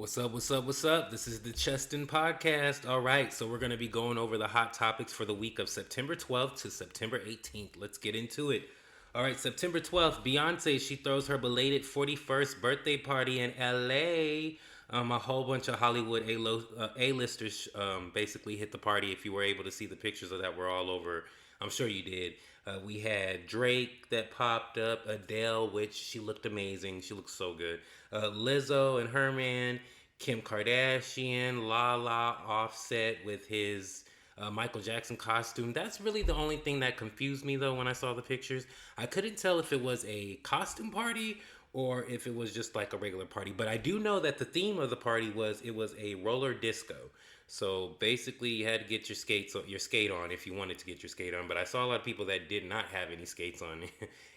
What's up? What's up? What's up? This is the Cheston Podcast. All right, so we're going to be going over the hot topics for the week of September 12th to September 18th. Let's get into it. All right, September 12th, Beyonce, she throws her belated 41st birthday party in LA. A whole bunch of Hollywood A-listers basically hit the party. If you were able to see the pictures of that, were all over. I'm sure you did. We had Drake that popped up, Adele, which she looked amazing. She looked so good. Lizzo and her man, Kim Kardashian, Lala, Offset with his Michael Jackson costume. That's really the only thing that confused me though when I saw the pictures. I couldn't tell if it was a costume party or if it was just like a regular party. But I do know that the theme of the party was it was a roller disco. So basically, you had to get your skate on if you wanted to get your skate on. But I saw a lot of people that did not have any skates on,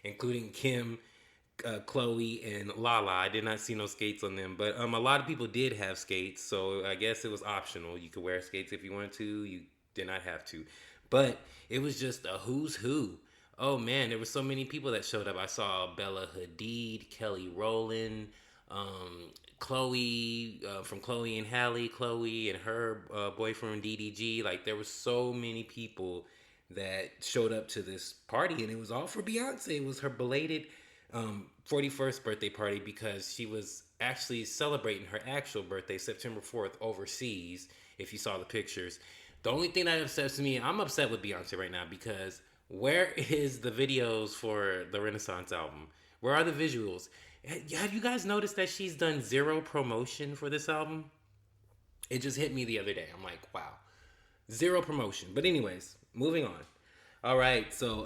including Kim, Chloe, and Lala. I did not see no skates on them, but a lot of people did have skates. So I guess it was optional. You could wear skates if you wanted to. You did not have to, but it was just a who's who. Oh man, there were so many people that showed up. I saw Bella Hadid, Kelly Rowland, Chloe from Chloe and Halle, Chloe and her boyfriend DDG. Like there were so many people that showed up to this party, and it was all for Beyonce. It was her belated 41st birthday party because she was actually celebrating her actual birthday, September 4th, overseas. If you saw the pictures, the only thing that upsets me, I'm upset with Beyonce right now because where is the videos for the Renaissance album? Where are the visuals? Have you guys noticed that she's done zero promotion for this album? It just hit me the other day. I'm like, wow, zero promotion. But anyways, moving on. All right, so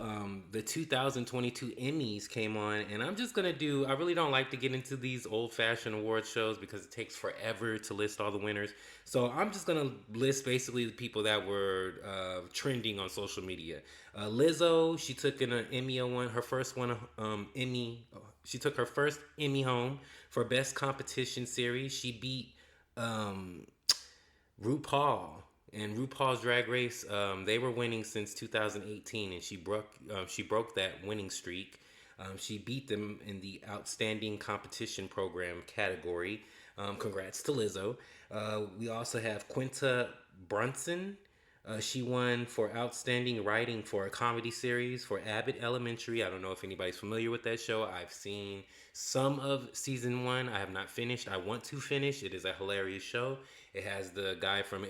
the 2022 Emmys came on, and I'm just gonna do. I really don't like to get into these old-fashioned award shows because it takes forever to list all the winners. So I'm just gonna list basically the people that were trending on social media. Lizzo, she took an Emmy one, her first one Emmy. She took her first Emmy home for Best Competition Series. She beat RuPaul and RuPaul's Drag Race. They were winning since 2018, and she broke that winning streak. She beat them in the Outstanding Competition Program category. Congrats to Lizzo. We also have Quinta Brunson. She won for Outstanding Writing for a Comedy Series for Abbott Elementary. I don't know if anybody's familiar with that show. I've seen some of season one. I have not finished. I want to finish. It is a hilarious show. It has the guy from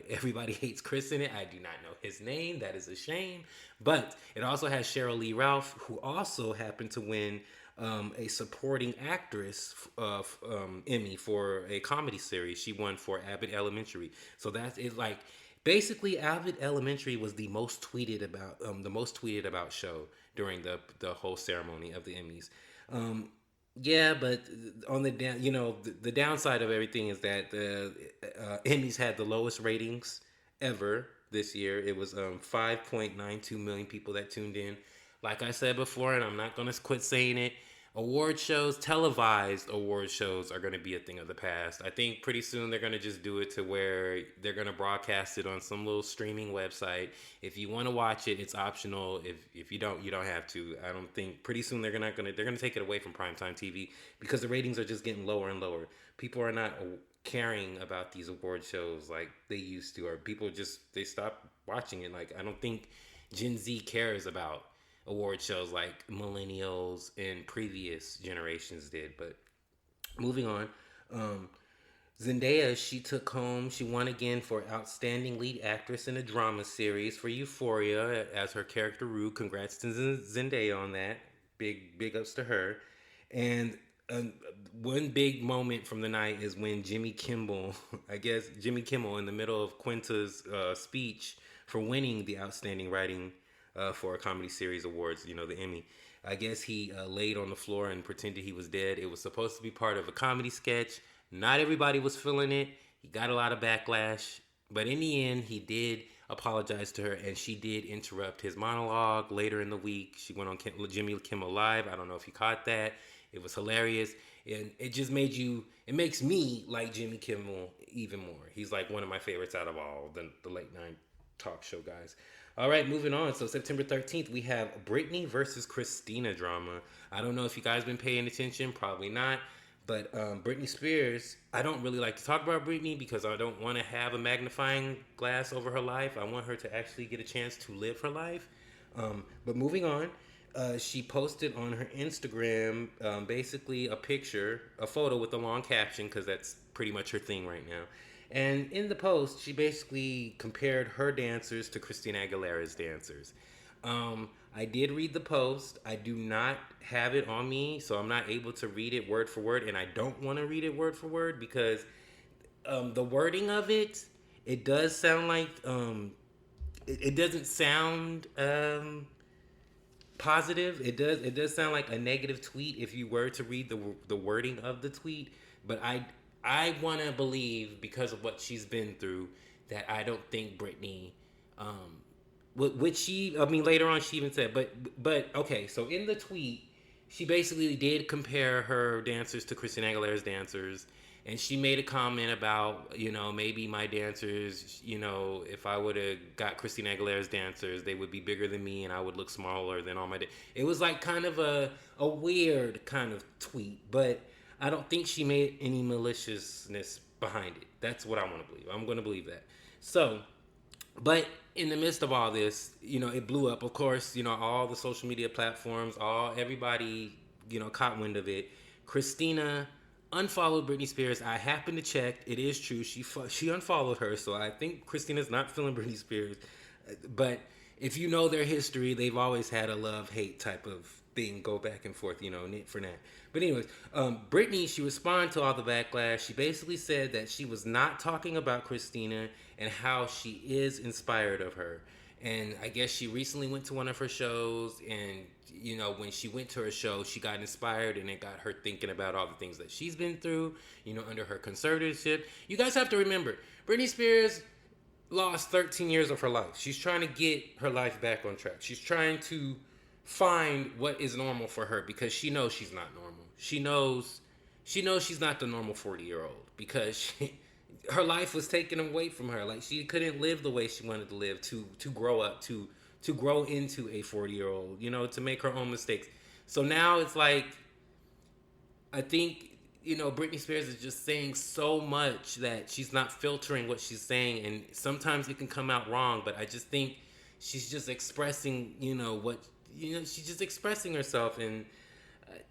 Everybody Hates Chris in it. I do not know his name. That is a shame. But it also has Cheryl Lee Ralph, who also happened to win a supporting actress Emmy for a comedy series. She won for Abbott Elementary. So that's it. Like basically, Abbott Elementary was the most tweeted about show during the whole ceremony of the Emmys. Yeah, but on the downside of everything is that the Emmys had the lowest ratings ever this year. It was 5.92 million people that tuned in. Like I said before, and I'm not gonna quit saying it. Award shows, televised award shows, are going to be a thing of the past. I think pretty soon they're going to just do it to where they're going to broadcast it on some little streaming website. If you want to watch it, it's optional. If you don't, you don't have to. I don't think pretty soon they're gonna take it away from primetime TV because the ratings are just getting lower and lower. People are not caring about these award shows like they used to, or people they stop watching it. Like I don't think Gen Z cares about award shows like millennials and previous generations did. But moving on, Zendaya, she won again for Outstanding Lead Actress in a Drama Series for Euphoria as her character Rue. Congrats to Zendaya on that. Big ups to her. And one big moment from the night is when Jimmy Kimmel, I guess Jimmy Kimmel, in the middle of Quinta's speech for winning the Outstanding Writing for a Comedy Series Awards, the Emmy. I guess he laid on the floor and pretended he was dead. It was supposed to be part of a comedy sketch. Not everybody was feeling it. He got a lot of backlash. But in the end, he did apologize to her, and she did interrupt his monologue later in the week. She went on Jimmy Kimmel Live. I don't know if you caught that. It was hilarious. And it just it makes me like Jimmy Kimmel even more. He's like one of my favorites out of all the late night talk show guys. All right, moving on. So September 13th, we have Britney versus Christina drama. I don't know if you guys been paying attention. Probably not. But Britney Spears, I don't really like to talk about Britney because I don't want to have a magnifying glass over her life. I want her to actually get a chance to live her life. But moving on, she posted on her Instagram basically a picture, a photo with a long caption because that's pretty much her thing right now. And in the post, she basically compared her dancers to Christina Aguilera's dancers. I did read the post. I do not have it on me, so I'm not able to read it word for word, and I don't want to read it word for word because the wording of it, it does sound like it doesn't sound positive. It does sound like a negative tweet if you were to read the wording of the tweet. But I want to believe because of what she's been through that I don't think Britney, which she, I mean, later on she even said, but okay, so in the tweet, she basically did compare her dancers to Christina Aguilera's dancers, and she made a comment about, maybe my dancers, if I would have got Christina Aguilera's dancers, they would be bigger than me and I would look smaller than all my. It was like kind of a weird kind of tweet, but I don't think she made any maliciousness behind it. That's what I want to believe. I'm going to believe that. So, but in the midst of all this, it blew up. Of course, all the social media platforms, everybody, caught wind of it. Christina unfollowed Britney Spears. I happened to check. It is true. She unfollowed her. So I think Christina's not feeling Britney Spears. But if you know their history, they've always had a love-hate type of thing go back and forth, knit for that. But anyways, Britney, she responded to all the backlash. She basically said that she was not talking about Christina and how she is inspired of her. And I guess she recently went to one of her shows, and when she went to her show, she got inspired, and it got her thinking about all the things that she's been through, under her conservatorship. You guys have to remember, Britney Spears lost 13 years of her life. She's trying to get her life back on track. She's trying to find what is normal for her because she knows she's not normal. She knows she's not the normal 40-year-old because her life was taken away from her. Like, she couldn't live the way she wanted to live to grow up, to grow into a 40-year-old, to make her own mistakes. So now it's like, I think, Britney Spears is just saying so much that she's not filtering what she's saying, and sometimes it can come out wrong, but I just think she's just expressing, she's just expressing herself, and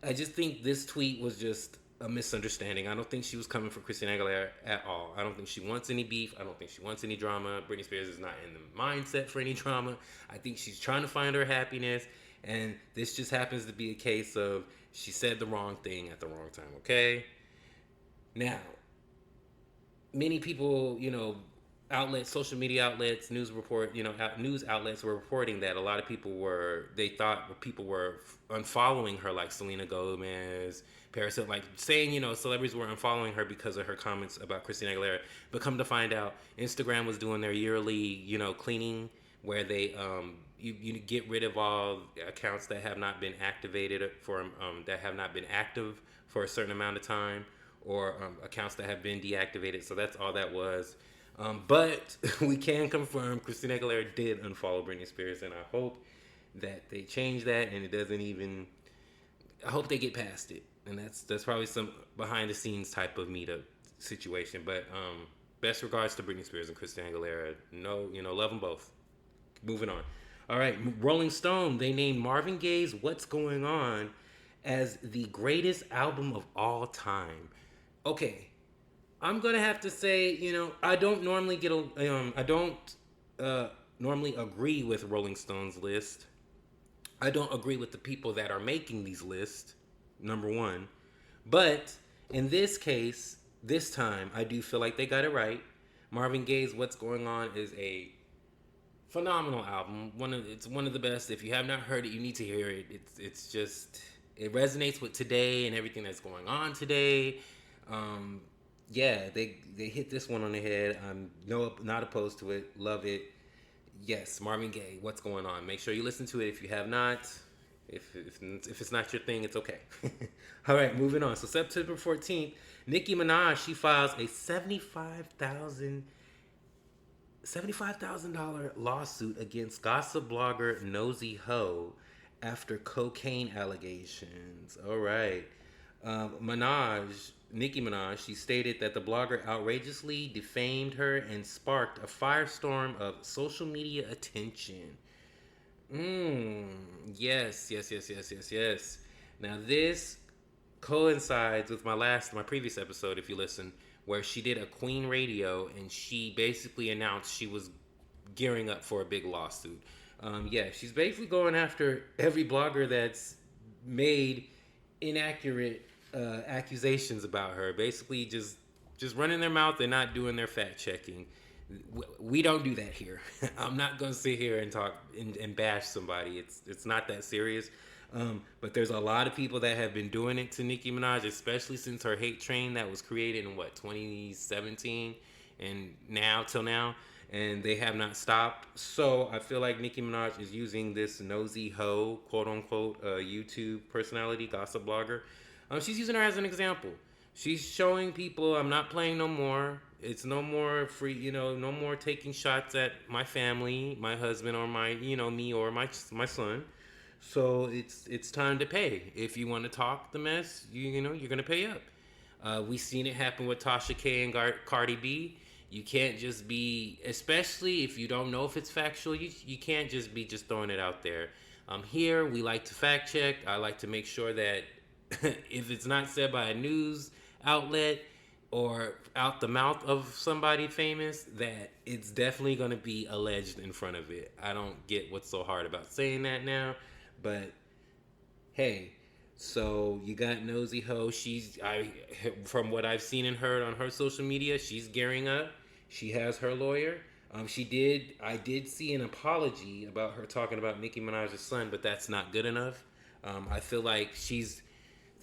I just think this tweet was just a misunderstanding. I don't think she was coming for Christina Aguilera at all. I don't think she wants any beef. I don't think she wants any drama. Britney Spears is not in the mindset for any drama. I think she's trying to find her happiness, and this just happens to be a case of she said the wrong thing at the wrong time, okay? Now, many people, outlets, social media outlets, news outlets were reporting that a lot of people they thought people were unfollowing her, like Selena Gomez, Paris Hilton, like saying, celebrities were unfollowing her because of her comments about Christina Aguilera. But come to find out, Instagram was doing their yearly, cleaning where they, you get rid of all accounts that have not been activated that have not been active for a certain amount of time, or accounts that have been deactivated. So that's all that was. But we can confirm Christina Aguilera did unfollow Britney Spears, and I hope that they change that, and it doesn't even. I hope they get past it, and that's probably some behind the scenes type of meetup situation. But best regards to Britney Spears and Christina Aguilera. No, love them both. Moving on. All right, Rolling Stone, they named Marvin Gaye's "What's Going On" as the greatest album of all time. Okay. I'm gonna have to say, I don't normally normally agree with Rolling Stone's list. I don't agree with the people that are making these lists, number one. But in this case, this time, I do feel like they got it right. Marvin Gaye's "What's Going On" is a phenomenal album. It's one of the best. If you have not heard it, you need to hear it. It's just, it resonates with today and everything that's going on today. Yeah, they hit this one on the head. I'm not opposed to it. Love it. Yes, Marvin Gaye, "What's Going On." Make sure you listen to it if you have not. If it's not your thing, it's okay. All right, moving on. So September 14th, Nicki Minaj, she files a $75,000 lawsuit against gossip blogger Nosy Ho after cocaine allegations. All right. Nicki Minaj, she stated that the blogger outrageously defamed her and sparked a firestorm of social media attention. Mm, yes. Now this coincides with my previous episode, if you listen, where she did a Queen Radio and she basically announced she was gearing up for a big lawsuit. Yeah, she's basically going after every blogger that's made inaccurate accusations about her. Basically, just running their mouth and not doing their fact checking. We don't do that here. I'm not gonna sit here and talk and bash somebody. It's not that serious. But there's a lot of people that have been doing it to Nicki Minaj, especially since her hate train that was created in 2017 and now till now, and they have not stopped. So I feel like Nicki Minaj is using this nosy hoe, quote unquote, YouTube personality, gossip blogger. She's using her as an example. She's showing people I'm not playing no more. It's no more free, no more taking shots at my family, my husband, or me or my son. So it's time to pay. If you want to talk the mess, you're gonna pay up. We seen it happen with Tasha K and Cardi B. You can't just be, especially if you don't know if it's factual. You can't just be just throwing it out there. Here we like to fact check. I like to make sure that if it's not said by a news outlet or out the mouth of somebody famous, that it's definitely going to be alleged in front of it. I don't get what's so hard about saying that now, but hey, so you got Nosy Ho. From what I've seen and heard on her social media, she's gearing up. She has her lawyer. I did see an apology about her talking about Nicki Minaj's son, but that's not good enough. I feel like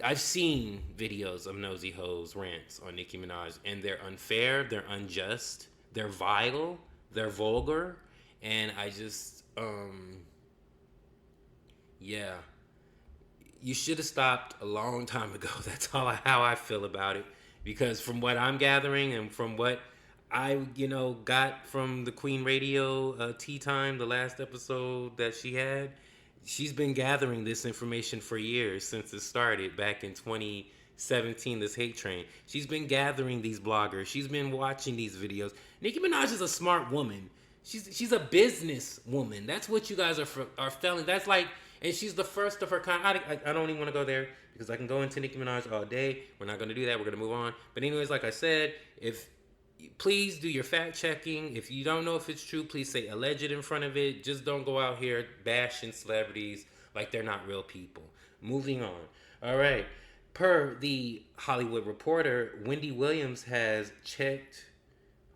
I've seen videos of Nosy Ho's rants on Nicki Minaj, and they're unfair, they're unjust, they're vile, they're vulgar, and I just, yeah, you should have stopped a long time ago. That's how I feel about it, because from what I'm gathering and from what I got from the Queen Radio Tea Time, the last episode that she had, she's been gathering this information for years since it started back in 2017. This hate train. She's been gathering these bloggers. She's been watching these videos. Nicki Minaj is a smart woman. She's a business woman. That's what you guys are failing. That's like, and she's the first of her kind. I don't even want to go there because I can go into Nicki Minaj all day. We're not going to do that. We're going to move on. But anyways, like I said, please do your fact checking. If you don't know if it's true, please say alleged in front of it. Just don't go out here bashing celebrities like they're not real people. Moving on. All right. Per the Hollywood Reporter, Wendy Williams has checked.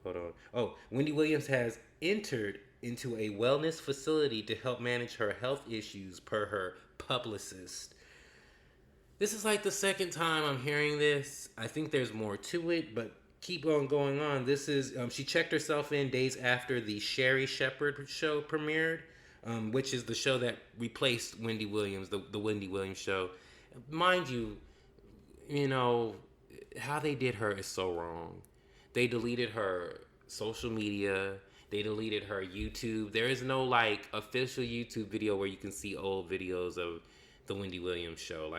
Hold on. Oh, Wendy Williams has entered into a wellness facility to help manage her health issues, per her publicist. This is like the second time I'm hearing this. I think there's more to it, but keep on going on. This is she checked herself in days after the Sherry Shepherd show premiered, which is the show that replaced Wendy Williams, the Wendy Williams show. Mind you, how they did her is so wrong. They deleted her social media. They deleted her YouTube. There is no official YouTube video where you can see old videos of the Wendy Williams show.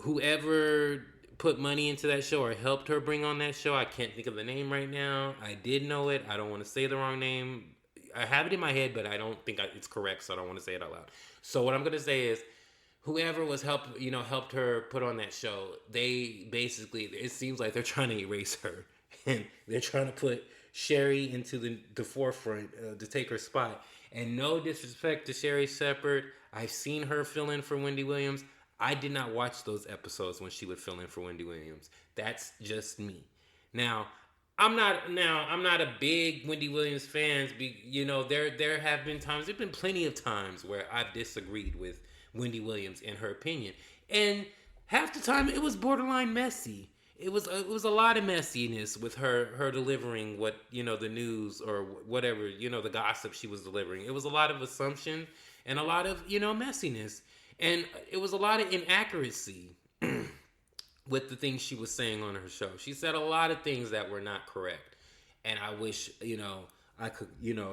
Whoever put money into that show or helped her bring on that show, I can't think of the name right now. I did know it. I don't want to say the wrong name. I have it in my head, but I don't think it's correct, so I don't want to say it out loud. So what I'm gonna say is, whoever was helped her put on that show, they basically, it seems like they're trying to erase her, and they're trying to put Sherry into the forefront to take her spot. And no disrespect to Sherry Shepherd, I've seen her fill in for Wendy Williams. I did not watch those episodes when she would fill in for Wendy Williams. That's just me. Now, I'm not a big Wendy Williams fan. There have been times, there've been plenty of times where I've disagreed with Wendy Williams and her opinion, and half the time it was borderline messy. It was a lot of messiness with her delivering what the news or whatever the gossip she was delivering. It was a lot of assumption and a lot of messiness, and it was a lot of inaccuracy with the things she was saying on her show. She said a lot of things that were not correct, and I wish I could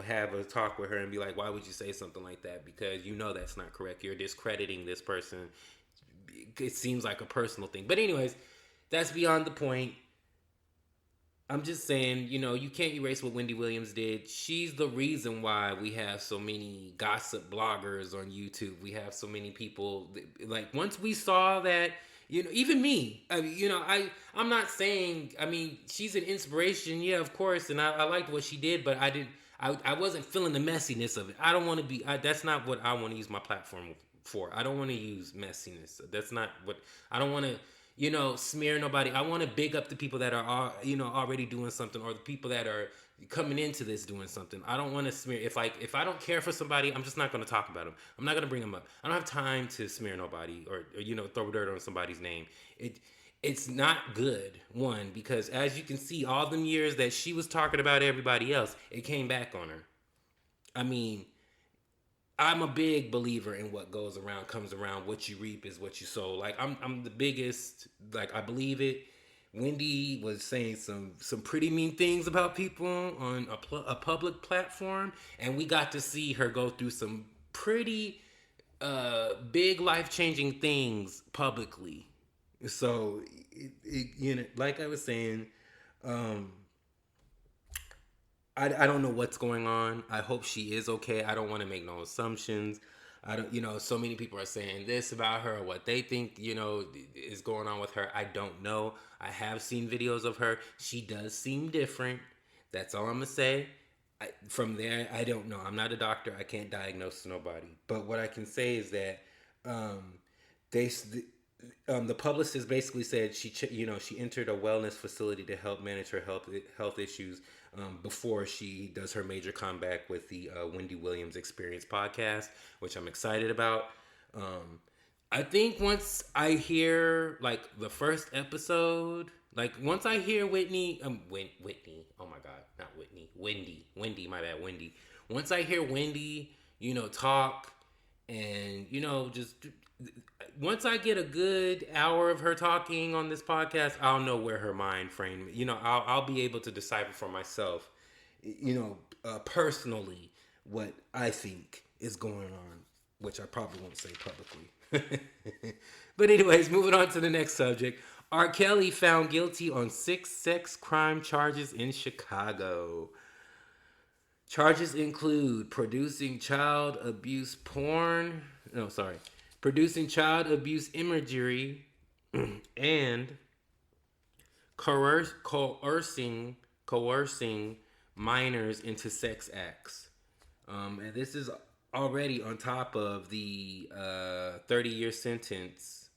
have a talk with her and be like, why would you say something like that? Because that's not correct. You're discrediting this person. it seems like a personal thing. But anyways, that's beyond the point. I'm just saying, you can't erase what Wendy Williams did. She's the reason why we have so many gossip bloggers on YouTube. We have so many people like once we saw that, even me. I mean, I'm not saying. I mean, she's an inspiration, yeah, of course, and I liked what she did, but I didn't. I wasn't feeling the messiness of it. I don't want to be. That's not what I want to use my platform for. I don't want to use messiness. That's not what I don't want to smear nobody. I want to big up the people that are, already doing something, or the people that are coming into this doing something. I don't want to smear. If I don't care for somebody, I'm just not going to talk about them. I'm not going to bring them up. I don't have time to smear nobody or throw dirt on somebody's name. It's not good. One, because as you can see, all them years that she was talking about everybody else, it came back on her. I mean, I'm a big believer in what goes around comes around. What you reap is what you sow. Like I'm the biggest. Like I believe it. Wendy was saying some pretty mean things about people on a public platform, and we got to see her go through some pretty big life changing things publicly. So like I was saying. I don't know what's going on. I hope she is okay. I don't want to make no assumptions. I don't, so many people are saying this about her, or what they think, is going on with her. I don't know. I have seen videos of her. She does seem different. That's all I'm going to say. From there, I don't know. I'm not a doctor. I can't diagnose nobody. But what I can say is that the publicist basically said she entered a wellness facility to help manage her health issues before she does her major comeback with the Wendy Williams Experience podcast, which I'm excited about. I think once I hear like the first episode, like once I hear Whitney, oh my God, not Whitney, Wendy, my bad, Wendy. Once I hear Wendy, talk and, just once I get a good hour of her talking on this podcast, I'll know where her mind frame. I'll be able to decipher for myself. Personally, what I think is going on, which I probably won't say publicly. But anyways, moving on to the next subject. R. Kelly found guilty on 6 sex crime charges in Chicago. Charges include producing child abuse imagery, and coercing minors into sex acts. And this is already on top of the 30-year sentence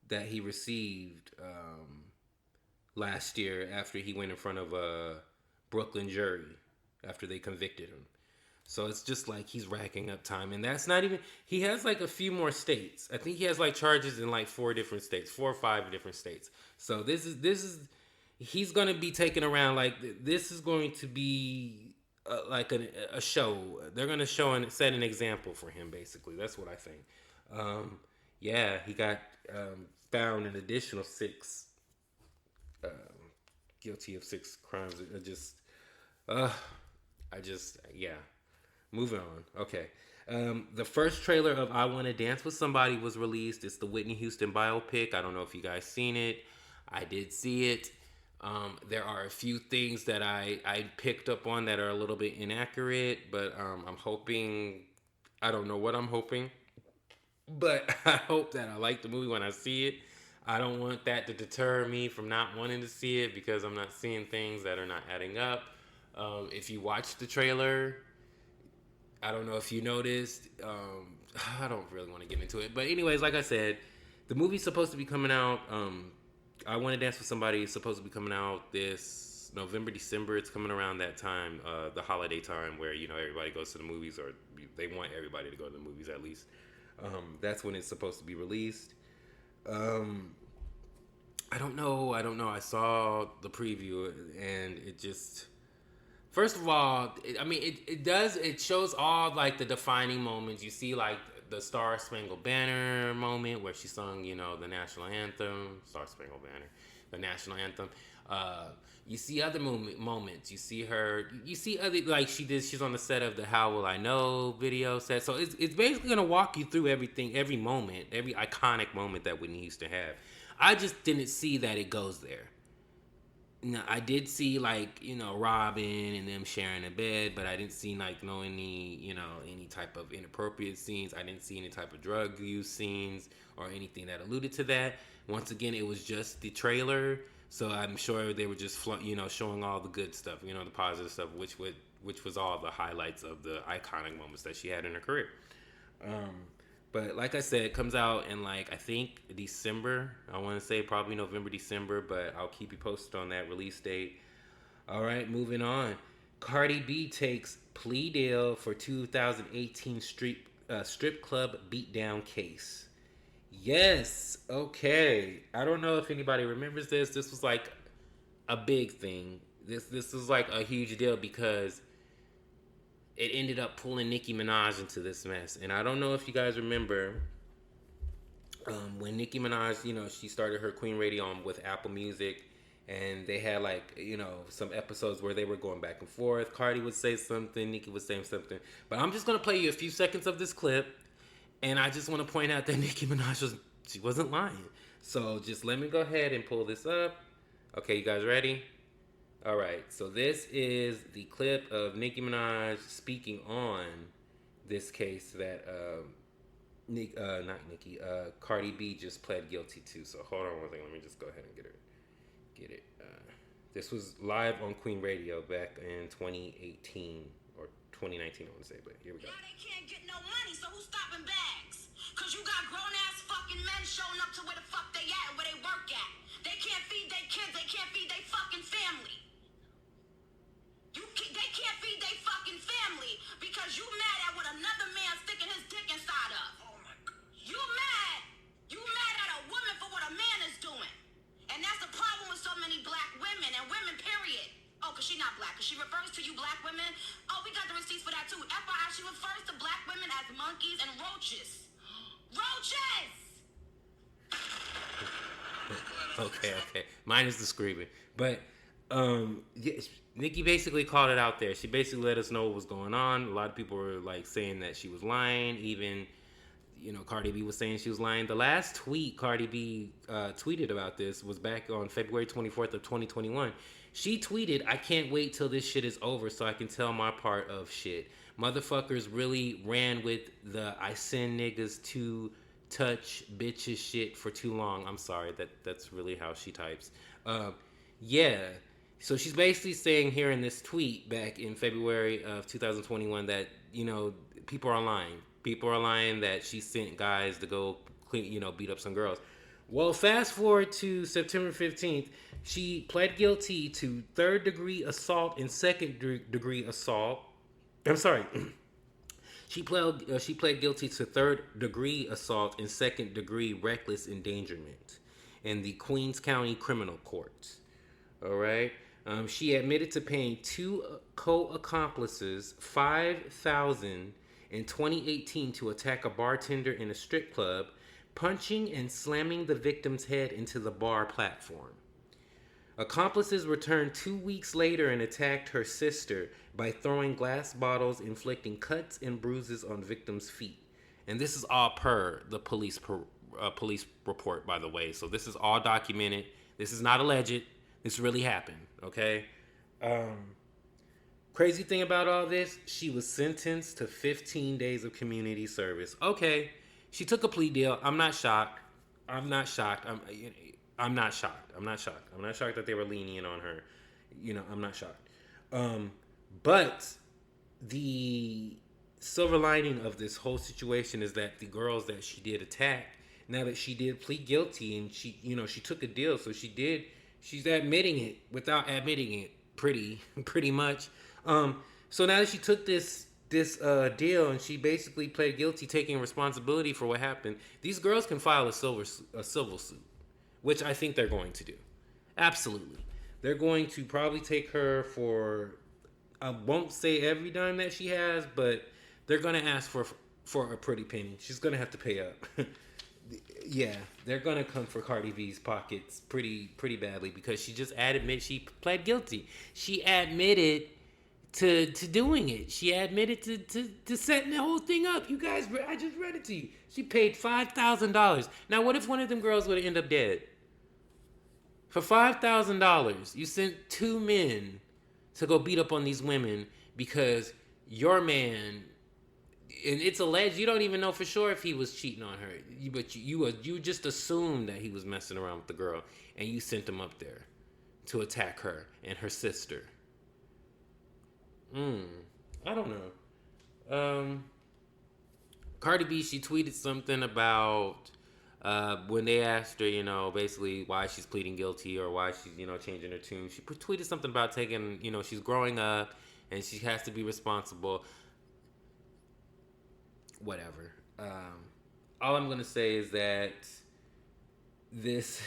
that he received last year after he went in front of a Brooklyn jury after they convicted him. So it's just like he's racking up time. And that's not even... He has like a few more states. I think he has like charges in like 4 or 5 different states. So this is... He's going to be taken around like... This is going to be like a show. They're going to show and set an example for him, basically. That's what I think. Yeah, he got found an additional 6... guilty of 6 crimes. Yeah. Moving on. Okay. The first trailer of I Want to Dance with Somebody was released. It's the Whitney Houston biopic. I don't know if you guys seen it. I did see it. There are a few things that I picked up on that are a little bit inaccurate, but I'm hoping... I don't know what I'm hoping, but I hope that I like the movie when I see it. I don't want that to deter me from not wanting to see it because I'm not seeing things that are not adding up. If you watch the trailer... I don't know if you noticed. I don't really want to get into it. But anyways, like I said, the movie's supposed to be coming out. I Want to Dance with Somebody is supposed to be coming out this November, December. It's coming around that time, the holiday time where, everybody goes to the movies, or they want everybody to go to the movies at least. That's when it's supposed to be released. I don't know. I saw the preview and it just... First of all, it shows all like the defining moments. You see like the Star Spangled Banner moment where she sung, the national anthem, Star Spangled Banner, the national anthem. You see other moments. You see her. You see other like she did. She's on the set of the "How Will I Know" video set. So it's basically gonna walk you through everything, every moment, every iconic moment that Whitney used to have. I just didn't see that it goes there. No, I did see like Robin and them sharing a bed, but I didn't see like any type of inappropriate scenes. I didn't see any type of drug use scenes or anything that alluded to that. Once again, it was just the trailer, so I'm sure they were just showing all the good stuff, the positive stuff, which was all the highlights of the iconic moments that she had in her career. Um, but like I said, it comes out in like I think December. I want to say probably November, December, but I'll keep you posted on that release date. All right, moving on. Cardi B takes plea deal for 2018 strip club beatdown case. Yes, okay. I don't know if anybody remembers this. This was like a big thing. This was like a huge deal because it ended up pulling Nicki Minaj into this mess. And I don't know if you guys remember when Nicki Minaj, she started her Queen Radio on with Apple Music, and they had like, some episodes where they were going back and forth. Cardi would say something, Nicki would say something. But I'm just gonna play you a few seconds of this clip, and I just want to point out that Nicki Minaj she wasn't lying. So just let me go ahead and pull this up. Okay, you guys ready? All right, so this is the clip of Nicki Minaj speaking on this case that Cardi B just pled guilty to. So hold on one second, let me just go ahead and get it. This was live on Queen Radio back in 2018 or 2019, I want to say, but here we go. Now they can't get no money, so who's stopping bags? Cause you got grown ass fucking men showing up to where the fuck they at and where they work at. They can't feed their kids, they can't feed their fucking family. They can't feed their fucking family because you mad at what another man sticking his dick inside of. Oh my God. You mad at a woman for what a man is doing. And that's the problem with so many black women and women, period. Oh, cause she not black. Cause she refers to you black women. Oh, we got the receipts for that too. FYI, she refers to black women as monkeys and roaches. Roaches! Okay. Mine is the screaming. But yeah, Nicki basically called it out there. She basically let us know what was going on. A lot of people were like saying that she was lying. Even Cardi B was saying she was lying. The last tweet Cardi B tweeted about this was back on February 24th of 2021. She tweeted, "I can't wait till this shit is over so I can tell my part of shit. Motherfuckers really ran with the I send niggas to touch bitches shit for too long." I'm sorry, that's really how she types. Yeah. So she's basically saying here in this tweet back in February of 2021 that, people are lying. People are lying that she sent guys to go beat up some girls. Well, fast forward to September 15th, she pled guilty to third-degree assault and second-degree assault. I'm sorry. She pled guilty to third-degree assault and second-degree reckless endangerment in the Queens County Criminal Court. All right. She admitted to paying two co-accomplices $5,000 in 2018 to attack a bartender in a strip club, punching and slamming the victim's head into the bar platform. Accomplices returned 2 weeks later and attacked her sister by throwing glass bottles, inflicting cuts and bruises on victim's feet. And this is all per the police report, by the way. So this is all documented. This is not alleged. This really happened, okay? Crazy thing about all this, she was sentenced to 15 days of community service. Okay, she took a plea deal. I'm not shocked. I'm not shocked that they were lenient on her. I'm not shocked. But the silver lining of this whole situation is that the girls that she did attack, now that she did plead guilty and she took a deal, so she's admitting it without admitting it pretty much. So now that she took this deal and she basically pled guilty, taking responsibility for what happened, these girls can file a civil suit, which I think they're going to do. Absolutely. They're going to probably take her for, I won't say every dime that she has, but they're going to ask for a pretty penny. She's going to have to pay up. Yeah, they're gonna come for Cardi B's pockets pretty badly because she just admitted she pled guilty. She admitted to doing it. She admitted to setting the whole thing up. You guys, I just read it to you. She paid $5,000. Now, what if one of them girls would have ended up dead? For $5,000, you sent two men to go beat up on these women because your man, and it's alleged, you don't even know for sure if he was cheating on her, but you just assumed that he was messing around with the girl, and you sent him up there to attack her and her sister. I don't know. Cardi B, she tweeted something about when they asked her, basically why she's pleading guilty or why she's, changing her tune. She tweeted something about taking, she's growing up and she has to be responsible. Whatever. All I'm gonna say is that this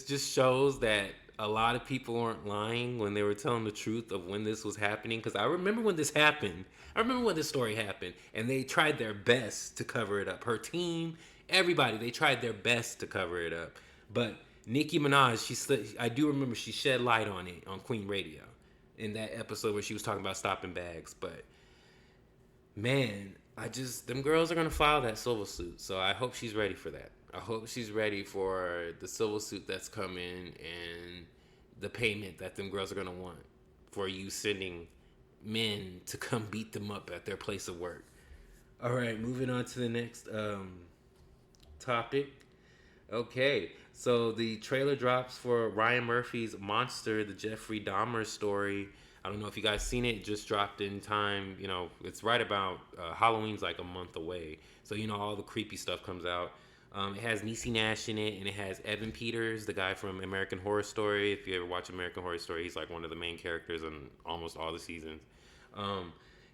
just shows that a lot of people aren't lying when they were telling the truth of when this was happening. Because I remember when this happened. I remember when this story happened, and they tried their best to cover it up. Her team, everybody, they tried their best to cover it up. But Nicki Minaj, I do remember she shed light on it on Queen Radio in that episode where she was talking about stopping bags. But man, them girls are gonna file that civil suit, so I hope she's ready for that. I hope she's ready for the civil suit that's coming and the payment that them girls are gonna want for you sending men to come beat them up at their place of work. All right, moving on to the next topic. Okay, so the trailer drops for Ryan Murphy's Monster, the Jeffrey Dahmer story. I don't know if you guys seen it. It just dropped in time. It's right about Halloween's like a month away. So, all the creepy stuff comes out. It has Niecy Nash in it, and it has Evan Peters, the guy from American Horror Story. If you ever watch American Horror Story, he's like one of the main characters in almost all the seasons.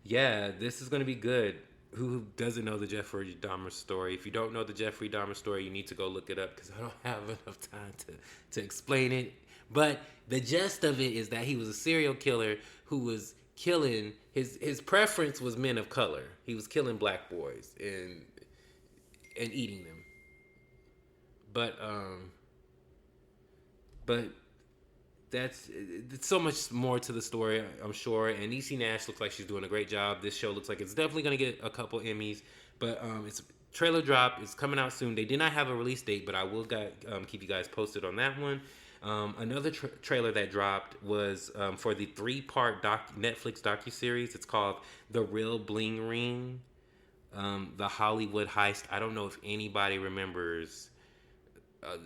Yeah, this is going to be good. Who doesn't know the Jeffrey Dahmer story? If you don't know the Jeffrey Dahmer story, you need to go look it up because I don't have enough time to explain it. But the gist of it is that he was a serial killer who was killing, his preference was men of color. He was killing black boys and eating them. But it's so much more to the story, I'm sure. And Niecy Nash looks like she's doing a great job. This show looks like it's definitely going to get a couple Emmys. But it's trailer drop. It's coming out soon. They did not have a release date, but I will keep you guys posted on that one. Another trailer that dropped was for the 3-part Netflix docuseries. It's called The Real Bling Ring, the Hollywood Heist. I don't know if anybody remembers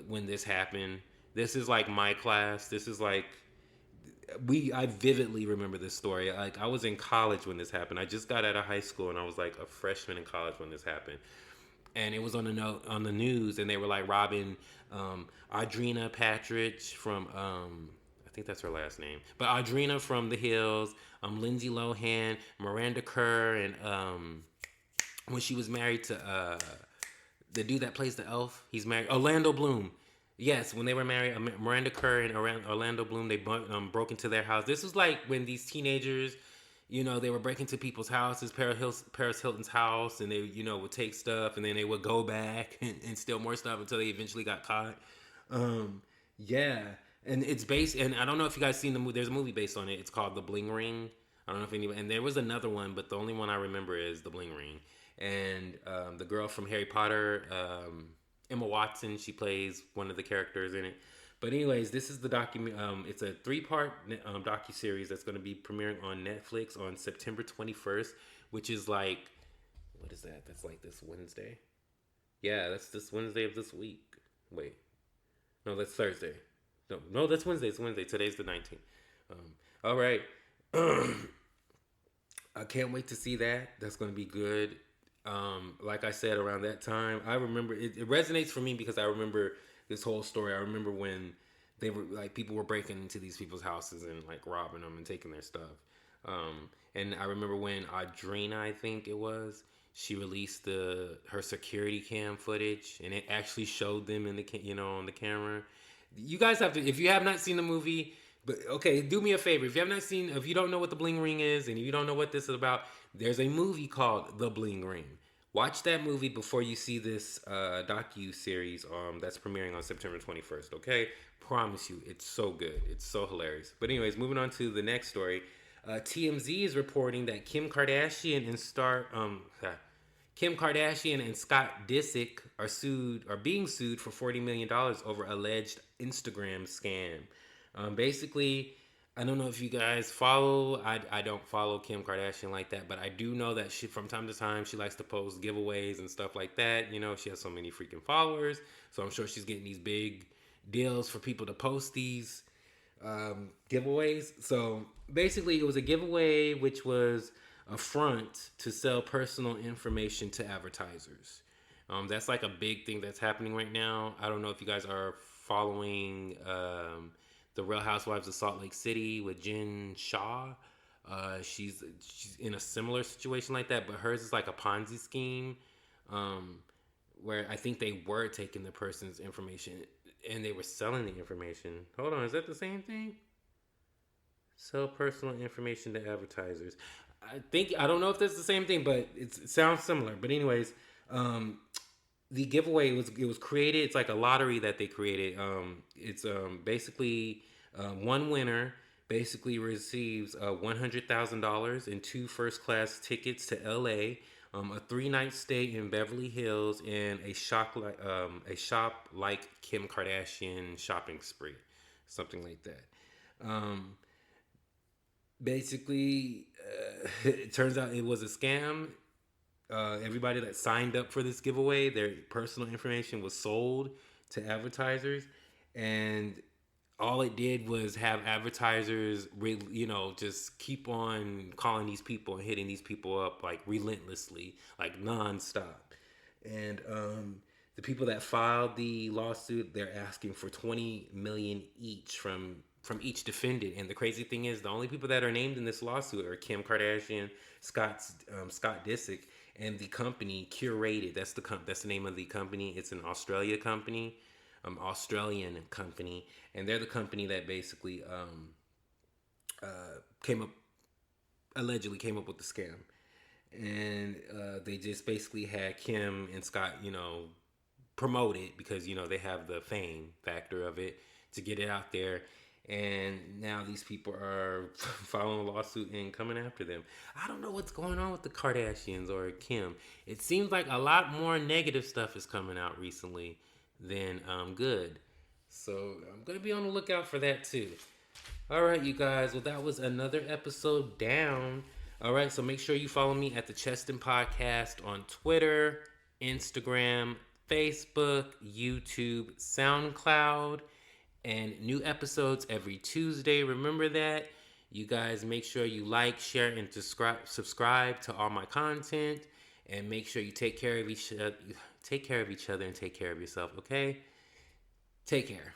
when this happened. This is like my class. This is like I vividly remember this story. Like I was in college when this happened. I just got out of high school and I was like a freshman in college when this happened. And it was on the news, and they were like robbing Audrina Patridge from I think that's her last name, but Audrina from The Hills, Lindsay Lohan, Miranda Kerr, and when she was married to the dude that plays the elf, he's married Orlando Bloom. Yes, when they were married, Miranda Kerr and Orlando Bloom, they broke into their house. This was like when these teenagers, they were breaking into people's houses, Paris Hilton's house, and they, would take stuff, and then they would go back and steal more stuff until they eventually got caught. Yeah, and it's based, and I don't know if you guys seen the movie. There's a movie based on it. It's called The Bling Ring. I don't know if anybody, and there was another one, but the only one I remember is The Bling Ring. And the girl from Harry Potter, Emma Watson, she plays one of the characters in it. But anyways, this is the it's a 3-part docuseries that's going to be premiering on Netflix on September 21st, which is like, what is that? That's like this Wednesday. Yeah, that's this Wednesday of this week. Wait. No, that's Thursday. No, that's Wednesday. It's Wednesday. Today's the 19th. All right. I can't wait to see that. That's going to be good. Like I said, around that time, I remember it resonates for me because I remember this whole story. I remember when they were like, people were breaking into these people's houses and like robbing them and taking their stuff. And I remember when Audrina, I think it was, she released her security cam footage, and it actually showed them in on the camera. You guys have to, if you have not seen the movie, but okay, do me a favor. If you don't know what The Bling Ring is and you don't know what this is about, there's a movie called The Bling Ring Watch that movie before you see this docu series that's premiering on September 21st. Okay, promise you, it's so good, it's so hilarious. But anyways, moving on to the next story. TMZ is reporting that Kim Kardashian and Scott Disick are being sued for $40 million over alleged Instagram scam. Basically, I don't know if you guys follow. I don't follow Kim Kardashian like that, but I do know that she, from time to time, she likes to post giveaways and stuff like that. You know, she has so many freaking followers, so I'm sure she's getting these big deals for people to post these giveaways. So basically, it was a giveaway which was a front to sell personal information to advertisers. That's like a big thing that's happening right now. I don't know if you guys are following the Real Housewives of Salt Lake City with Jen Shaw. She's in a similar situation like that, but hers is like a Ponzi scheme, where I think they were taking the person's information and they were selling the information. Hold on, is that the same thing? Sell personal information to advertisers. I don't know if that's the same thing, but it sounds similar. But anyways, the giveaway was created. It's like a lottery that they created. It's basically one winner basically receives $100,000 and two first class tickets to LA, a 3-night stay in Beverly Hills, and a shop like Kim Kardashian shopping spree, something like that. Basically, it turns out it was a scam. Everybody that signed up for this giveaway, their personal information was sold to advertisers, and all it did was have advertisers, just keep on calling these people and hitting these people up like relentlessly, like nonstop. And the people that filed the lawsuit, they're asking for $20 million each from each defendant. And the crazy thing is, the only people that are named in this lawsuit are Kim Kardashian, Scott Disick, and the company Curated. That's the name of the company. It's an Australian company, and they're the company that basically allegedly came up with the scam. And they just basically had Kim and Scott, promote it because they have the fame factor of it to get it out there. And now these people are filing a lawsuit and coming after them. I don't know what's going on with the Kardashians or Kim. It seems like a lot more negative stuff is coming out recently than good. So I'm going to be on the lookout for that too. All right, you guys. Well, that was another episode down. All right, so make sure you follow me at the Cheston Podcast on Twitter, Instagram, Facebook, YouTube, SoundCloud. And new episodes every Tuesday. Remember that. You guys make sure you like, share, and subscribe to all my content. And make sure you take care of each other and take care of yourself, okay? Take care.